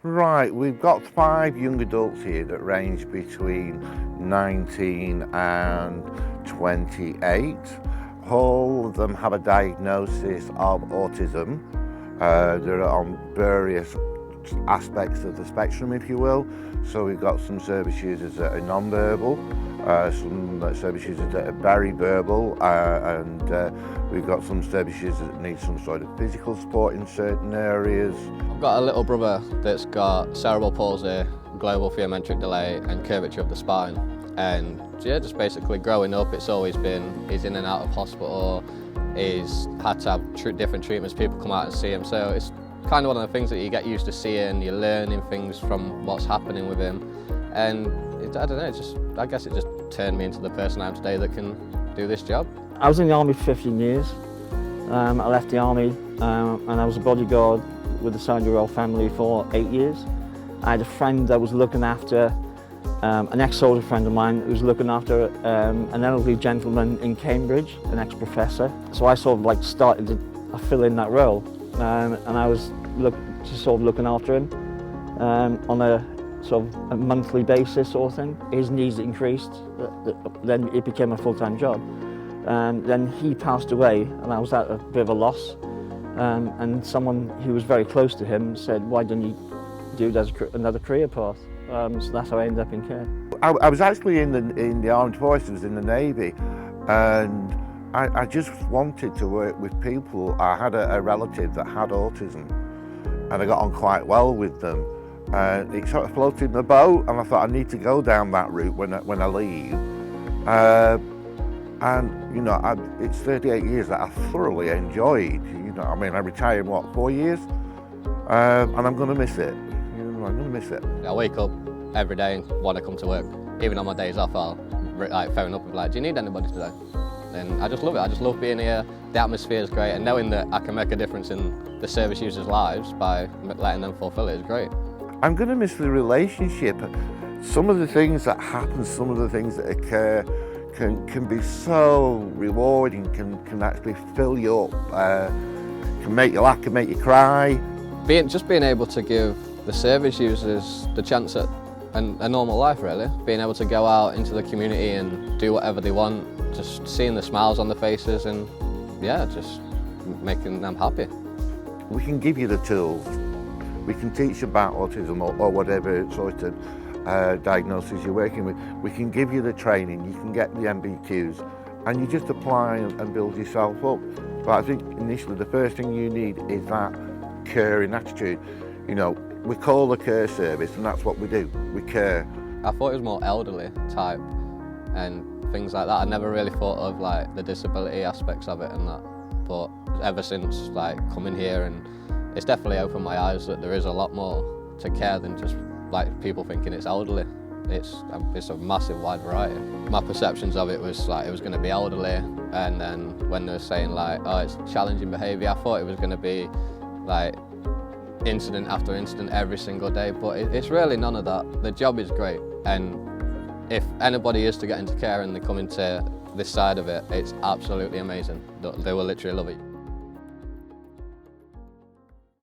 Right, we've got 5 young adults here that range between 19 and 28. All of them have a diagnosis of autism. They're on various aspects of the spectrum, if you will. So we've got some service users that are non-verbal, some service users that are very verbal, and we've got some service users that need some sort of physical support in certain areas. I've got a little brother that's got cerebral palsy, global theometric delay and curvature of the spine. And yeah, just basically growing up, it's always been he's in and out of hospital, he's had to have different treatments, people come out and see him. So it's kind of one of the things that you get used to seeing, you're learning things from what's happening with him. And I don't know, I guess it just turned me into the person I am today that can do this job. I was in the army for 15 years. I left the army and I was a bodyguard with the Sergeant Royal family for 8 years. I had a friend that was looking after, an ex-soldier friend of mine who was looking after an elderly gentleman in Cambridge, an ex-professor. So I sort of like started to fill in that role, and I was looking after him on a sort of a monthly basis sort of thing. His needs increased, then it became a full-time job. Then he passed away and I was at a bit of a loss, and someone who was very close to him said, why don't you do it as another career path? So that's how I ended up in care. I was actually in the armed forces, in the Navy, and I just wanted to work with people. I had a relative that had autism and I got on quite well with them. It sort of floated my boat and I thought I need to go down that route when I leave. And you know, it's 38 years that I thoroughly enjoyed. You know, I mean, I retired, what, 4 years? And I'm going to miss it. You know, I'm going to miss it. I wake up every day and want to come to work. Even on my days off, I'll like phone up and be like, do you need anybody today? And I just love it. I just love being here. The atmosphere is great, and knowing that I can make a difference in the service users' lives by letting them fulfill it is great. I'm going to miss the relationship. Some of the things that happen, some of the things that occur can be so rewarding, can actually fill you up, can make you laugh, can make you cry. Just being able to give the service users the chance at a normal life, really. Being able to go out into the community and do whatever they want, just seeing the smiles on the faces and yeah, just making them happy. We can give you the tools. We can teach you about autism or whatever sort of diagnosis you're working with. We can give you the training, you can get the MBQs, and you just apply and build yourself up. But I think initially the first thing you need is that caring attitude. You know, we call the care service and that's what we do, we care. I thought it was more elderly type and things like that. I never really thought of like the disability aspects of it and that. But ever since like coming here, and it's definitely opened my eyes that there is a lot more to care than just like people thinking it's elderly. It's a massive wide variety. My perceptions of it was like it was going to be elderly, and then when they were saying like, oh, it's challenging behaviour, I thought it was going to be like incident after incident every single day, but it's really none of that. The job is great, and if anybody is to get into care and they come into this side of it, it's absolutely amazing. They will literally love it.